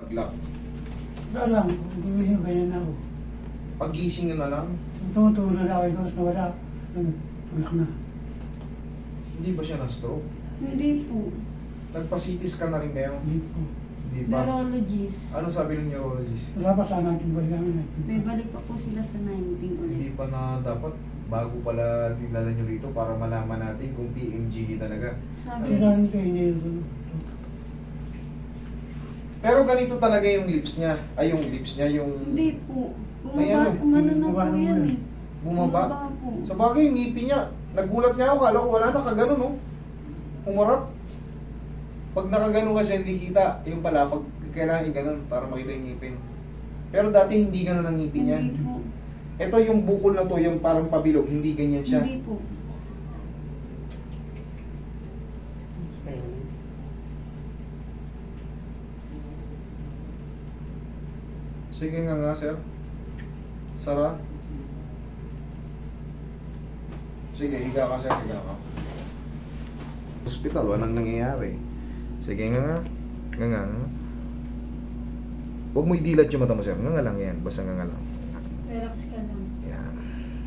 Pag-lock. Wala lang, gumising ganyan ako. Pag-gising nyo na lang, Tumutulog na ako, tapos nawala. Tulak na. hindi ba siya na-stroke? Hindi po. Nagpa-CT scan na rin kayo? Hindi po. Hindi pa. Neurologist. Ano sabi ng neurologist? Wala pa sana natin balik namin natin. May balik pa po sila sa 19 ulit. Hindi pa na dapat bago pala dinala nyo rito para malaman natin kung TMGD talaga. Kasi Sabi, sa akin kayo hindi Pero ganito talaga yung lips niya. Ay, yung lips niya, yung hindi po. May ano, Umano na po bumaba na yan muna. eh. bumaba. po. Sa bagay, yung ngipin niya. Nagulat niya ako, kala ko wala na, kaganon, no? Umarap. Pag nakaganon kasi hindi kita, yung pala, pag kailangan ganon para makita yung ngipin. Pero dati hindi ganon ang ngipin niya. Hindi po. Ito yung bukol na to, yung parang pabilog, hindi ganyan siya. Hindi po. Sige nga, sir. Sara. Sige, higa ka, sir. Higa ka. Hospital, walang nangyayari. Sige nga. Nga. Huwag mo idilat yung mata mo, sir. Nga lang yan. Basta nga lang. Relax ka lang. Yan.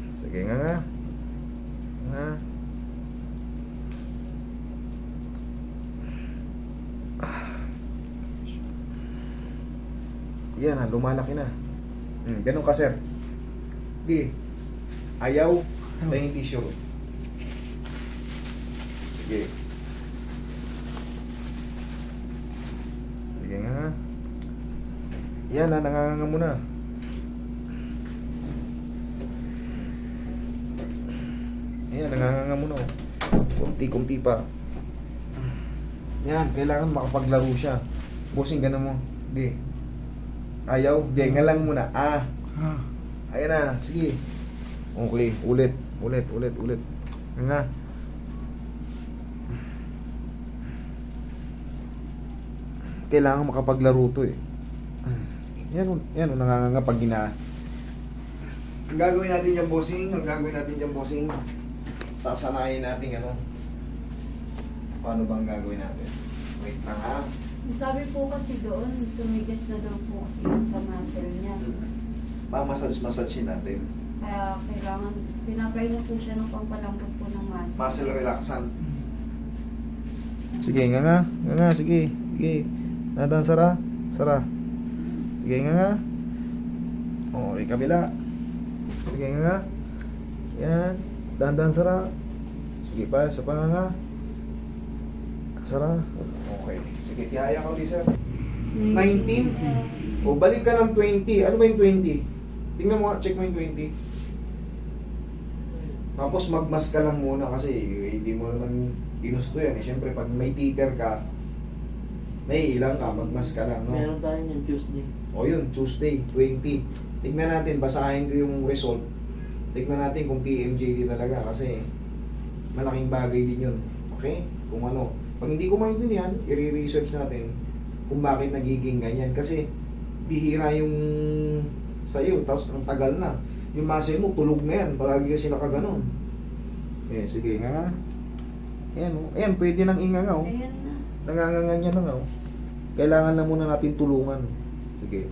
Sige nga. Nga. Yan na, lumalaki na. Ganun ka, sir. Sige. Ayaw. Tayo yung tissue. Sige. Sige nga. Yan na, nanganganga mo na. Ayan, nanganganga mo na. Kunti-kunti pa. Yan, kailangan makapaglaro siya. Bossing, gano'n mo. Di. Ayaw. Di, nga lang muna. Ayan na, sige. Okay, ulit. Nga. Kailangan makapaglaro to eh. Yan, nanganganga pag gina. Ang gagawin natin dyan, bossing, sasanayin natin ano. Paano bang gagawin natin? Wait lang ha. Sabi po kasi doon, tumigas na daw po kasi yung sa muscle niya. Mamasage natin. Kaya kailangan, pinapainom po siya ng pampalambot po ng muscle. Muscle relaxant. Sige, nga, sige. Nadan, Sara. Sige, nga. Okay, kabila. Sige, nga. Yan. Dahan-dahan, Sara. Sige pa, sa nga. Sara. Okay. Sige, tihaya ka ulit, sir. 19? O, balik ka ng 20. Ano ba yung 20? Tingnan mo nga, check mo yung 20. Tapos magmas ka lang muna kasi hindi mo naman ginusto yan. Siyempre, pag may teeter ka, may ilang ka, magmas ka lang, no? Meron tayo yung Tuesday. O yun, Tuesday, 20. Tignan natin, basahin ko yung result. Tignan natin kung TMJD talaga kasi malaking bagay din yun. Okay? Kung ano. Pag hindi ko maintindihan, i-research natin kung bakit nagiging ganyan. Kasi bihira yung sa'yo, tapos ang tagal na. Yung muscle mo, tulog na yan. Palagi kasi nakaganon. Sige nga. Ayan, oh. Ayan, pwede nang inga nga. Oh. Ayan na. Nangangangan niya na nga. Oh. Kailangan na muna natin tulungan. Sige.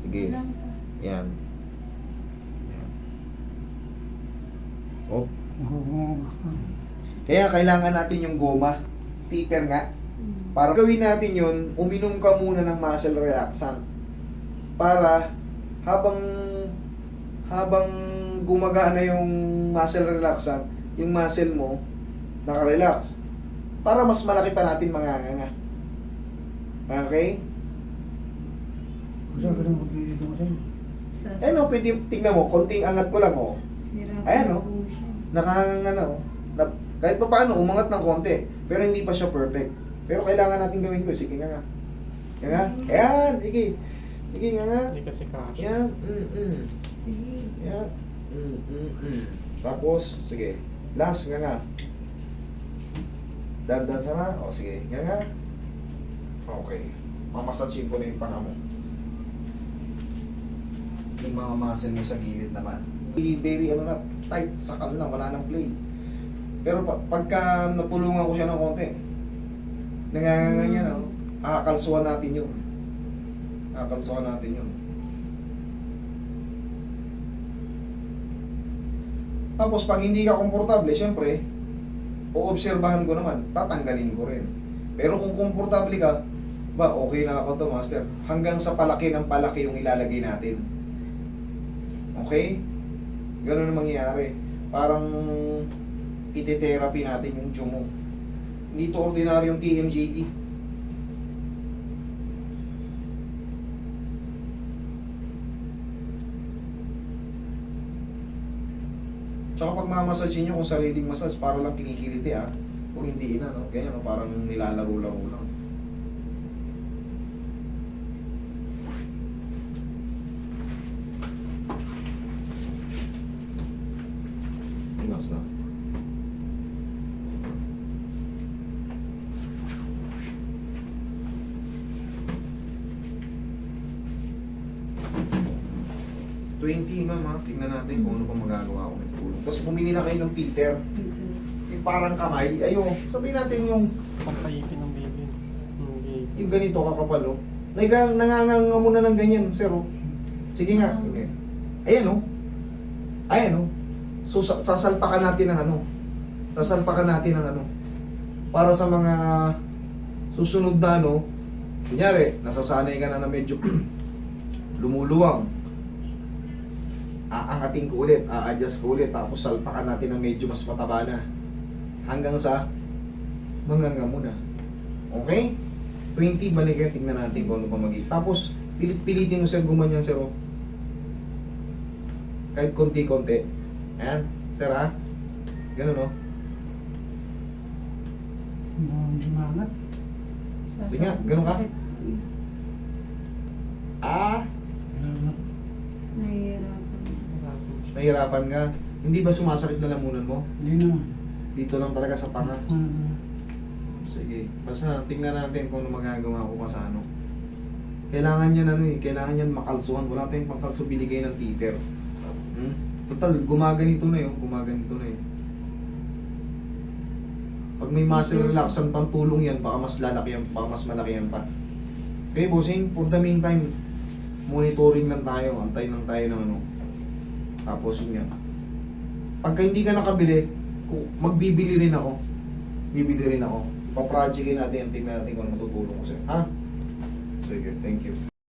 Ilang pa. Yan. Oh. Kaya kailangan natin yung goma. Teeter nga. Para gawin natin yun, uminom ka muna ng muscle relaxant. Para habang gumagana yung muscle relaxant, yung muscle mo nakarelax. Para mas malaki pa natin manganganga. Okay? Gusto ko magdidito ko sa'yo. Eh no, pwede, tingnan mo, konting angat ko lang, oh. Hirapan Ayan, na oh. po siya. Nakanganga na, oh. Kahit pa paano, umangat ng konti. Pero hindi pa siya perfect. Pero kailangan natin gawin ko. Sige nga. Nga. Ayan, sige. Sige nga. Hindi kasi cash. Yan. Sige. Yan. Tapos, sige. Last nga. Dandan sana. O, sige. Nga. Okay. Mamasasin ko na yung panga mo. Yung mga muscle mo sa gilid naman. Very ano na, tight, sakal na, wala nang play. Pero pagka natulungan ko siya ng konti, nanganganga niya na, kakakalsuhan natin yun. Kakalsuhan natin yun. Tapos pag hindi ka komportable, syempre, oobserbahan ko naman, tatanggalin ko rin. Pero kung komportable ka, ba, okay na ako to, master. Hanggang sa palaki ng palaki yung ilalagay natin. Okay? Ganun ang mangyayari. Parang iti-therapy natin yung tiyo mo. Hindi ito ordinaryong TMJD. Tsaka pag mamassage nyo kung sariling massage, para lang kinikiliti ha. Kung hindi na, no? Ganyan, no? Parang nilalaro-laro lang. Relax na. $20, ma'am, ha? Tingnan natin kung ano pa magagawa ko ng tulong. Tapos bumili na kayo ng Peter. Yung parang kamay. Ayun, sabihin natin yung Pampayipin ng baby. yung ganito kakapal, oh. Nanganganga muna ng ganyan, sir, oh. Sige nga. Okay. Ayan, oh. Ayan, oh. So, sasalpakan natin ng ano. Sasalpakan natin ng ano. Para sa mga susunod na, ano, kunyari, nasasanay ka na medyo lumuluwang. Aangatin ko ulit, a-adjust ko ulit, tapos salpakan natin ng medyo mas mataba na. Hanggang sa manganga muna. Okay? 20, balik yan, tingnan natin kung ano pa magiging. Tapos, pilit-pilitin mo sir, gumanyan sir, oh. Kahit konti-konti. Ayan, sir ha? Ganun, oh. Hindi mangat. Sige nga, ganun ka. Ah, Nahihirapan. nahihirapan ka. Hindi ba sumasakit na lamunan mo? Hindi naman. Dito lang talaga sa panga. Ano, Sige, basta tingnan natin kung ano magagawa ko pa sa ano. Kailangan yan ano eh, kailangan yan makalsuhan. Wala tayong pangkalso binigay ng Peter. Total, gumaganito na yun, gumaganito na yun. Pag may muscle relaxant pang tulong yan, baka mas lalaki yan, baka mas malaki yan pa. Okay, bossing, for the meantime, monitoring lang tayo, antay lang tayo ng ano. Tapos yun yan. Pagka hindi ka nakabili, magbibili rin ako. Bibili rin ako. Pa-projectin natin, tingnan natin kung ano matutulong ko sa'yo. Ha? Sige, thank you.